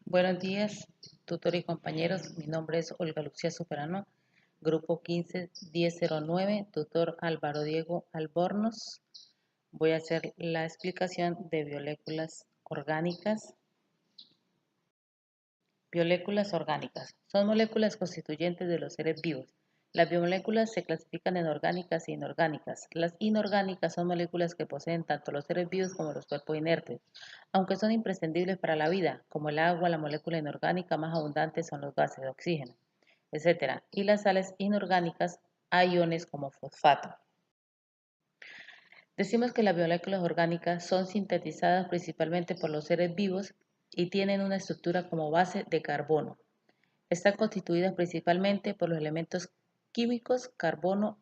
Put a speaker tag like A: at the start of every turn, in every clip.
A: Buenos días, tutor y compañeros. Mi nombre es Olga Lucía Superano, grupo 15-1009, tutor Álvaro Diego Albornoz. Voy a hacer la explicación de moléculas orgánicas. Moléculas orgánicas son moléculas constituyentes de los seres vivos. Las biomoléculas se clasifican en orgánicas e inorgánicas. Las inorgánicas son moléculas que poseen tanto los seres vivos como los cuerpos inertes, aunque son imprescindibles para la vida, como el agua. La molécula inorgánica más abundante son los gases de oxígeno, etc. Y las sales inorgánicas a iones como fosfato. Decimos que las moléculas orgánicas son sintetizadas principalmente por los seres vivos y tienen una estructura como base de carbono. Están constituidas principalmente por los elementos químicos carbono,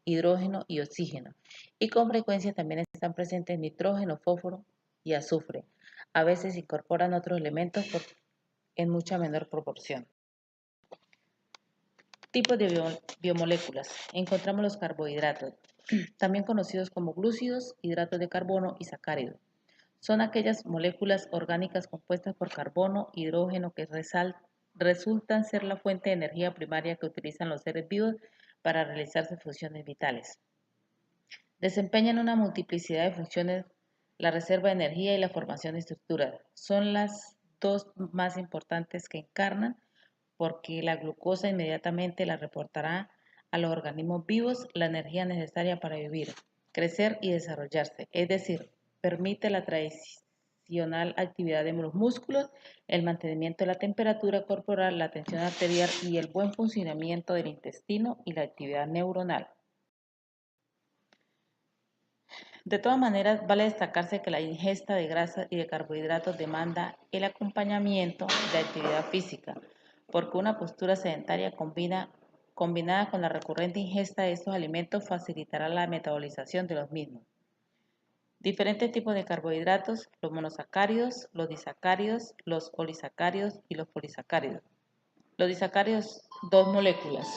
A: hidrógeno y oxígeno, y con frecuencia también están presentes nitrógeno, fósforo y azufre. A veces incorporan otros elementos en mucha menor proporción. Tipos de biomoléculas. Encontramos los carbohidratos, también conocidos como glúcidos, hidratos de carbono y sacáridos. Son aquellas moléculas orgánicas compuestas por carbono, hidrógeno que resultan ser la fuente de energía primaria que utilizan los seres vivos para realizar sus funciones vitales. Desempeñan una multiplicidad de funciones, la reserva de energía y la formación de estructuras. Son las dos más importantes que encarnan, porque la glucosa inmediatamente la reportará a los organismos vivos la energía necesaria para vivir, crecer y desarrollarse, es decir, permite la tradicional actividad de los músculos, el mantenimiento de la temperatura corporal, la tensión arterial y el buen funcionamiento del intestino y la actividad neuronal. De todas maneras, vale destacarse que la ingesta de grasas y de carbohidratos demanda el acompañamiento de actividad física, porque una postura sedentaria combinada con la recurrente ingesta de estos alimentos facilitará la metabolización de los mismos. Diferentes tipos de carbohidratos: los monosacáridos, los disacáridos, los oligosacáridos y los polisacáridos. Los disacáridos, 2 moléculas.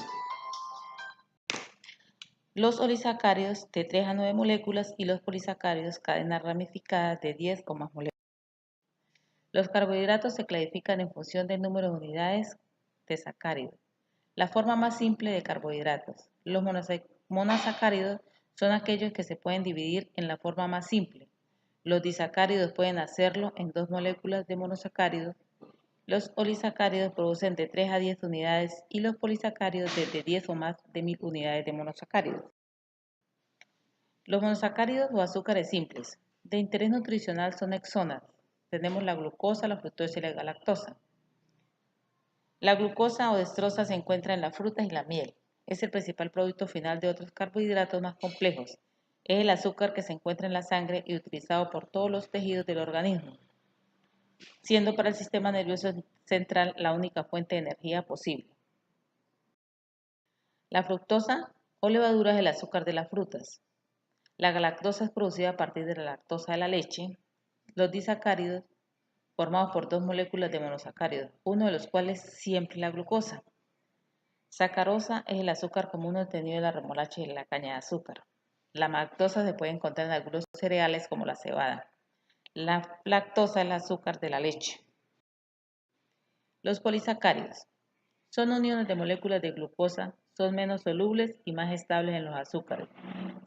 A: Los oligosacáridos, de 3 a 9 moléculas, y los polisacáridos, cadenas ramificadas de 10 o más moléculas. Los carbohidratos se clasifican en función del número de unidades de sacáridos. La forma más simple de carbohidratos. Los monosacáridos son aquellos que se pueden dividir en la forma más simple. Los disacáridos pueden hacerlo en 2 moléculas de monosacáridos. Los oligosacáridos producen de 3 a 10 unidades y los polisacáridos desde 10 o más de 1000 unidades de monosacáridos. Los monosacáridos o azúcares simples de interés nutricional son exonas. Tenemos la glucosa, la fructosa y la galactosa. La glucosa o dextrosa se encuentra en las frutas y la miel. Es el principal producto final de otros carbohidratos más complejos. Es el azúcar que se encuentra en la sangre y utilizado por todos los tejidos del organismo, siendo para el sistema nervioso central la única fuente de energía posible. La fructosa o levadura es el azúcar de las frutas. La galactosa es producida a partir de la lactosa de la leche. Los disacáridos, formados por 2 moléculas de monosacáridos, uno de los cuales siempre la glucosa. Sacarosa es el azúcar común obtenido de la remolacha y de la caña de azúcar. La maltosa se puede encontrar en algunos cereales como la cebada. La lactosa es el azúcar de la leche. Los polisacáridos son uniones de moléculas de glucosa, son menos solubles y más estables en los azúcares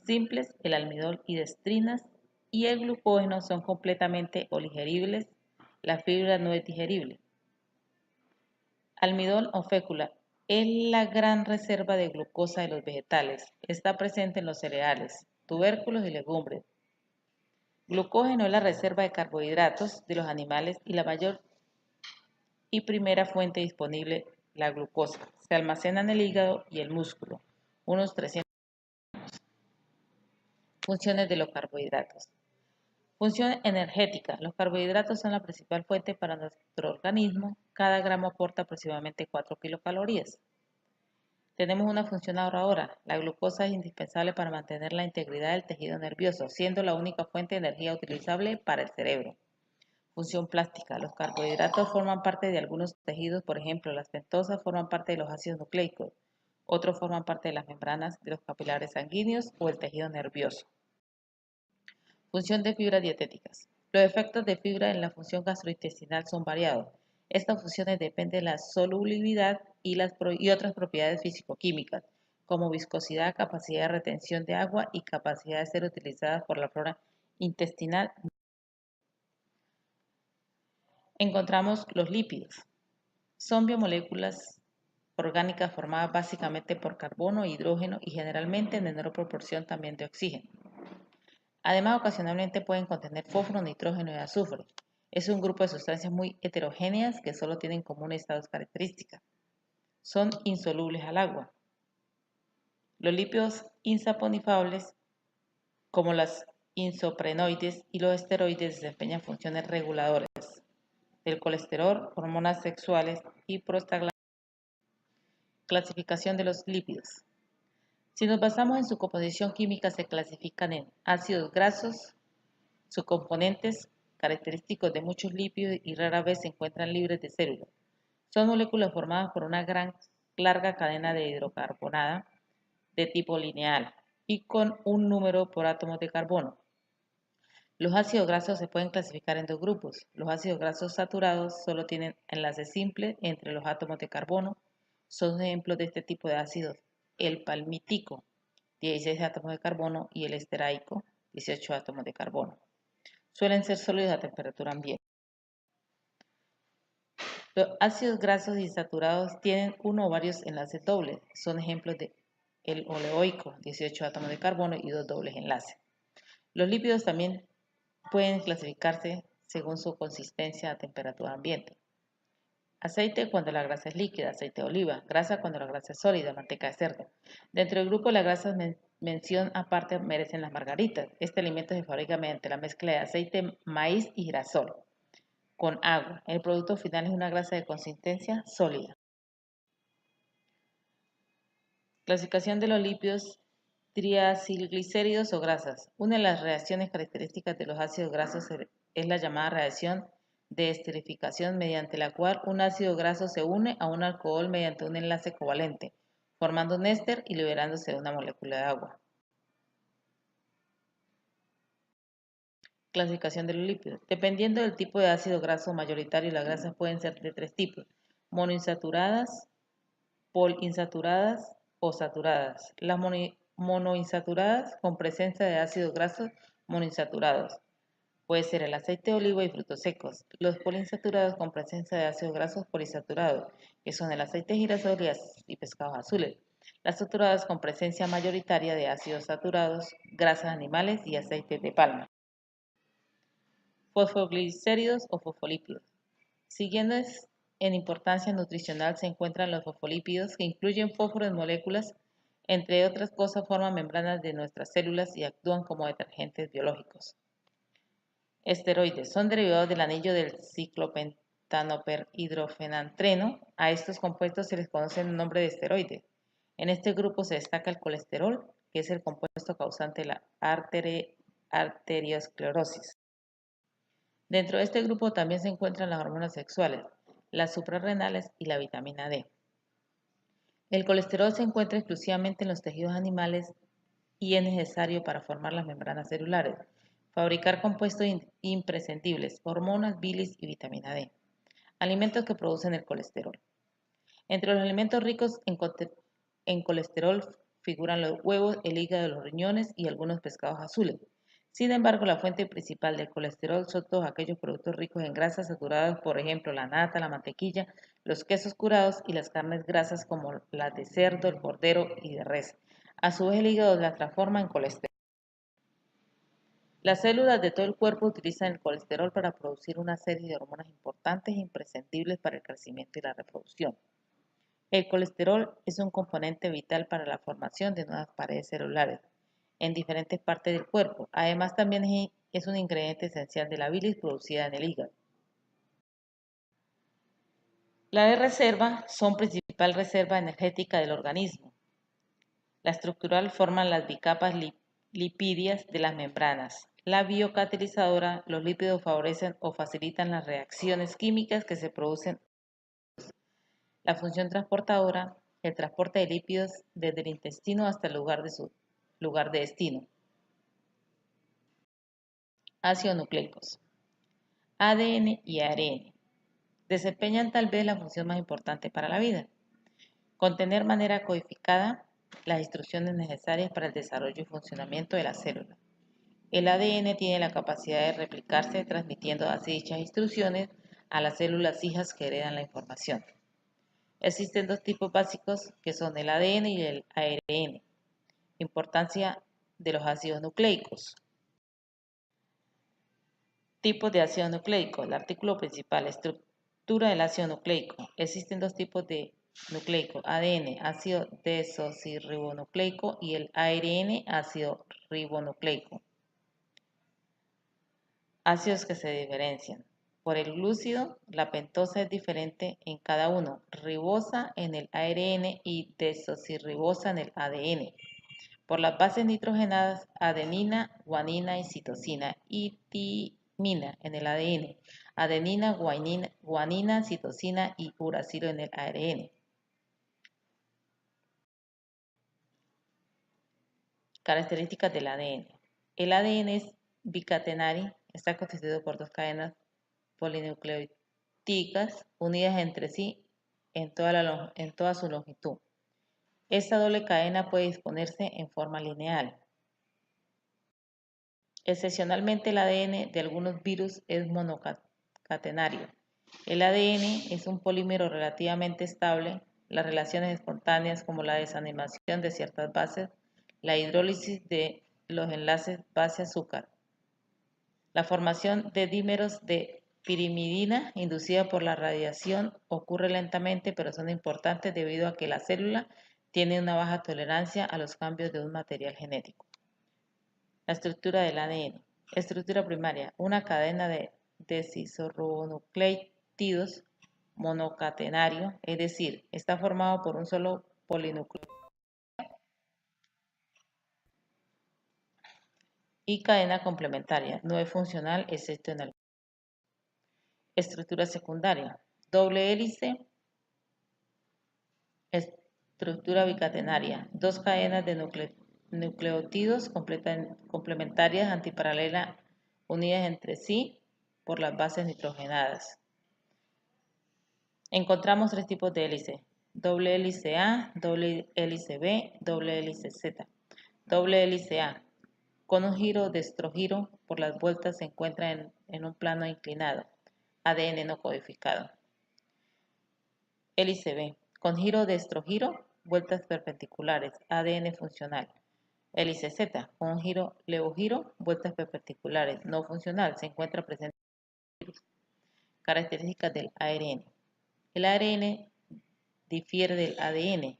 A: simples, el almidón y dextrinas, y el glucógeno son completamente digeribles. La fibra no es digerible. Almidón o fécula es la gran reserva de glucosa de los vegetales. Está presente en los cereales, tubérculos y legumbres. Glucógeno es la reserva de carbohidratos de los animales y la mayor y primera fuente disponible, la glucosa. Se almacena en el hígado y el músculo, unos 300. Funciones de los carbohidratos. Función energética. Los carbohidratos son la principal fuente para nuestro organismo. Cada gramo aporta aproximadamente 4 kilocalorías. Tenemos una función ahorradora. La glucosa es indispensable para mantener la integridad del tejido nervioso, siendo la única fuente de energía utilizable para el cerebro. Función plástica. Los carbohidratos forman parte de algunos tejidos, por ejemplo, las pentosas forman parte de los ácidos nucleicos. Otros forman parte de las membranas de los capilares sanguíneos o el tejido nervioso. Función de fibras dietéticas. Los efectos de fibra en la función gastrointestinal son variados. Estas funciones dependen de la solubilidad y otras propiedades físico-químicas, como viscosidad, capacidad de retención de agua y capacidad de ser utilizadas por la flora intestinal. Encontramos los lípidos. Son biomoléculas orgánicas formadas básicamente por carbono e hidrógeno y generalmente en menor proporción también de oxígeno. Además, ocasionalmente pueden contener fósforo, nitrógeno y azufre. Es un grupo de sustancias muy heterogéneas que solo tienen comunes estados características. Son insolubles al agua. Los lípidos insaponificables, como las isoprenoides y los esteroides, desempeñan funciones reguladoras del colesterol, hormonas sexuales y prostaglandinas. Clasificación de los lípidos. Si nos basamos en su composición química, se clasifican en ácidos grasos, sus componentes característicos de muchos lípidos y rara vez se encuentran libres de células. Son moléculas formadas por una larga cadena de hidrocarbonada de tipo lineal y con un número por átomos de carbono. Los ácidos grasos se pueden clasificar en dos grupos. Los ácidos grasos saturados solo tienen enlaces simples entre los átomos de carbono. Son ejemplos de este tipo de ácidos el palmítico, 16 átomos de carbono, y el esteraico, 18 átomos de carbono. Suelen ser sólidos a temperatura ambiente. Los ácidos grasos insaturados tienen uno o varios enlaces dobles. Son ejemplos de el oleoico, 18 átomos de carbono y dos dobles enlaces. Los lípidos también pueden clasificarse según su consistencia a temperatura ambiente. Aceite cuando la grasa es líquida, aceite de oliva. Grasa cuando la grasa es sólida, manteca de cerdo. Dentro del grupo de las grasas, mención aparte merecen las margaritas. Este alimento se fabrica mediante la mezcla de aceite, maíz y girasol con agua. El producto final es una grasa de consistencia sólida. Clasificación de los lípidos triacilglicéridos o grasas. Una de las reacciones características de los ácidos grasos es la llamada reacción de esterificación, mediante la cual un ácido graso se une a un alcohol mediante un enlace covalente, formando un éster y liberándose de una molécula de agua. Clasificación de los lípidos. Dependiendo del tipo de ácido graso mayoritario, las grasas pueden ser de tres tipos: monoinsaturadas, poliinsaturadas o saturadas. Las monoinsaturadas con presencia de ácidos grasos monoinsaturados. Puede ser el aceite de oliva y frutos secos. Los poliinsaturados con presencia de ácidos grasos poliinsaturados, que son el aceite de girasol y pescados azules. Las saturadas con presencia mayoritaria de ácidos saturados, grasas animales y aceites de palma. Fosfoglicéridos o fosfolípidos. Siguiendo en importancia nutricional se encuentran los fosfolípidos, que incluyen fósforo en moléculas, entre otras cosas forman membranas de nuestras células y actúan como detergentes biológicos. Esteroides son derivados del anillo del ciclopentanoperhidrofenantreno. A estos compuestos se les conoce el nombre de esteroides. En este grupo se destaca el colesterol, que es el compuesto causante de la arteriosclerosis. Dentro de este grupo también se encuentran las hormonas sexuales, las suprarrenales y la vitamina D. El colesterol se encuentra exclusivamente en los tejidos animales y es necesario para formar las membranas celulares, fabricar compuestos imprescindibles, hormonas, bilis y vitamina D. Alimentos que producen el colesterol. Entre los alimentos ricos en colesterol figuran los huevos, el hígado, los riñones y algunos pescados azules. Sin embargo, la fuente principal del colesterol son todos aquellos productos ricos en grasas saturadas, por ejemplo, la nata, la mantequilla, los quesos curados y las carnes grasas como las de cerdo, el cordero y de res. A su vez, el hígado la transforma en colesterol. Las células de todo el cuerpo utilizan el colesterol para producir una serie de hormonas importantes e imprescindibles para el crecimiento y la reproducción. El colesterol es un componente vital para la formación de nuevas paredes celulares en diferentes partes del cuerpo. Además, también es un ingrediente esencial de la bilis producida en el hígado. La de reserva son principal reserva energética del organismo. La estructural forman las bicapas lipídias de las membranas. La biocatalizadora, los lípidos favorecen o facilitan las reacciones químicas que se producen. La función transportadora, el transporte de lípidos desde el intestino hasta el lugar de destino. Ácidos nucleicos. ADN y ARN. Desempeñan tal vez la función más importante para la vida: contener de manera codificada las instrucciones necesarias para el desarrollo y funcionamiento de la célula. El ADN tiene la capacidad de replicarse transmitiendo así dichas instrucciones a las células hijas que heredan la información. Existen dos tipos básicos que son el ADN y el ARN. Importancia de los ácidos nucleicos. Tipos de ácido nucleico. El artículo principal, estructura del ácido nucleico. Existen dos tipos de nucleico: ADN, ácido desoxirribonucleico, y el ARN, ácido ribonucleico. Ácidos que se diferencian. Por el glúcido, la pentosa es diferente en cada uno: ribosa en el ARN y desoxirribosa en el ADN. Por las bases nitrogenadas, adenina, guanina y citosina, y timina en el ADN, adenina, guanina, citosina y uracilo en el ARN. Características del ADN. El ADN es bicatenario, está constituido por dos cadenas polinucleotídicas unidas entre sí en toda su longitud. Esta doble cadena puede disponerse en forma lineal. Excepcionalmente, el ADN de algunos virus es monocatenario. El ADN es un polímero relativamente estable. Las relaciones espontáneas, como la desanimación de ciertas bases, la hidrólisis de los enlaces base-azúcar, la formación de dímeros de pirimidina inducida por la radiación ocurre lentamente, pero son importantes debido a que la célula tiene una baja tolerancia a los cambios de un material genético. La estructura del ADN. Estructura primaria: una cadena de desoxirribonucleidos monocatenario, es decir, está formado por un solo polinucleótido. Y cadena complementaria, no es funcional excepto en algunos. Estructura secundaria: doble hélice, estructura bicatenaria, dos cadenas de nucleótidos complementarias antiparalelas unidas entre sí por las bases nitrogenadas. Encontramos tres tipos de hélice: doble hélice A, doble hélice B, doble hélice Z. Doble hélice A, con un giro de estrogiro por las vueltas, se encuentra en un plano inclinado, ADN no codificado. Hélice B, con giro de estrogiro, vueltas perpendiculares, ADN funcional. Hélice Z, con un giro levogiro, vueltas perpendiculares, no funcional, se encuentra presente en el virus. Características del ARN. El ARN difiere del ADN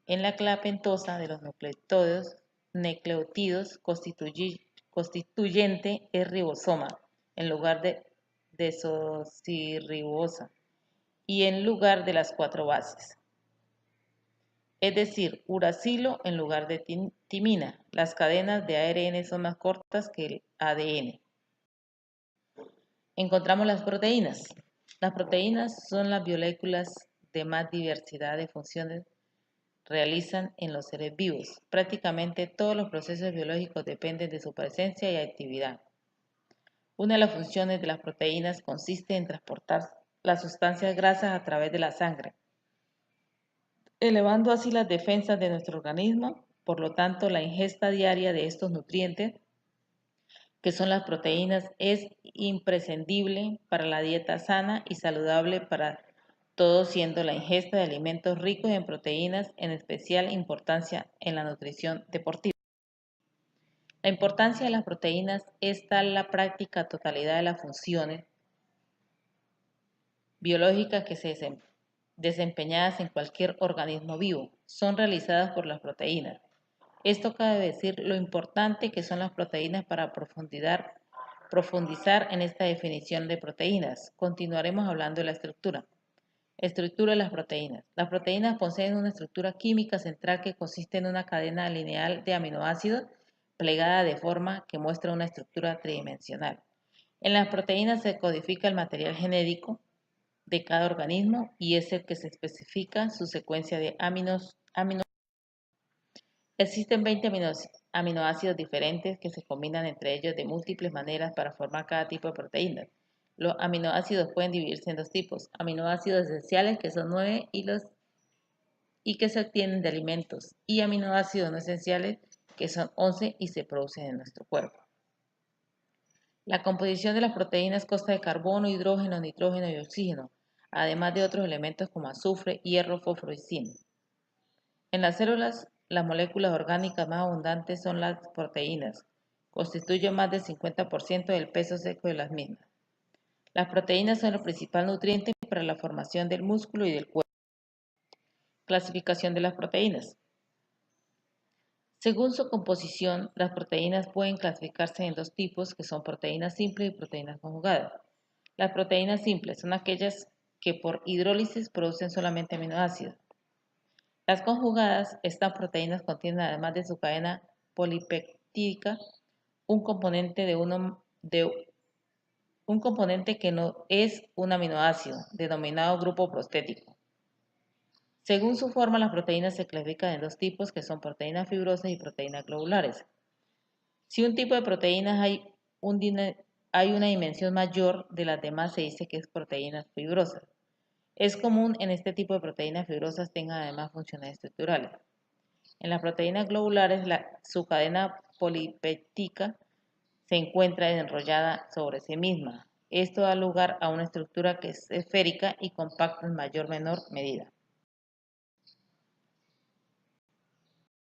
A: en la capa pentosa de los nucleótidos constituyente es ribosoma en lugar de desoxirribosa y en lugar de las cuatro bases. Es decir, uracilo en lugar de timina. Las cadenas de ARN son más cortas que el ADN. Encontramos las proteínas. Las proteínas son las moléculas de más diversidad de funciones realizan en los seres vivos. Prácticamente todos los procesos biológicos dependen de su presencia y actividad. Una de las funciones de las proteínas consiste en transportar las sustancias grasas a través de la sangre, elevando así las defensas de nuestro organismo. Por lo tanto, la ingesta diaria de estos nutrientes, que son las proteínas, es imprescindible para la dieta sana y saludable para todos, siendo la ingesta de alimentos ricos en proteínas en especial importancia en la nutrición deportiva. La importancia de las proteínas es tal la práctica totalidad de las funciones biológicas que se desempeñadas en cualquier organismo vivo son realizadas por las proteínas. Esto cabe decir lo importante que son las proteínas para profundizar en esta definición de proteínas. Continuaremos hablando de la estructura. Estructura de las proteínas. Las proteínas poseen una estructura química central que consiste en una cadena lineal de aminoácidos plegada de forma que muestra una estructura tridimensional. En las proteínas se codifica el material genético de cada organismo y es el que se especifica su secuencia de aminoácidos. Existen 20 aminoácidos diferentes que se combinan entre ellos de múltiples maneras para formar cada tipo de proteína. Los aminoácidos pueden dividirse en dos tipos: aminoácidos esenciales, que son 9, y que se obtienen de alimentos, y aminoácidos no esenciales, que son 11 y se producen en nuestro cuerpo. La composición de las proteínas consta de carbono, hidrógeno, nitrógeno y oxígeno, además de otros elementos como azufre, hierro, fósforo y zinc. En las células, las moléculas orgánicas más abundantes son las proteínas, constituyen más del 50% del peso seco de las mismas. Las proteínas son el principal nutriente para la formación del músculo y del cuerpo. Clasificación de las proteínas. Según su composición, las proteínas pueden clasificarse en dos tipos, que son proteínas simples y proteínas conjugadas. Las proteínas simples son aquellas que por hidrólisis producen solamente aminoácidos. Las conjugadas, estas proteínas contienen, además de su cadena polipeptídica, un componente un componente que no es un aminoácido, denominado grupo prostético. Según su forma, las proteínas se clasifican en dos tipos, que son proteínas fibrosas y proteínas globulares. Si un tipo de proteínas hay una dimensión mayor de las demás, se dice que es proteínas fibrosas. Es común en este tipo de proteínas fibrosas tengan además funciones estructurales. En las proteínas globulares, su cadena polipeptídica se encuentra enrollada sobre sí misma. Esto da lugar a una estructura que es esférica y compacta en mayor o menor medida.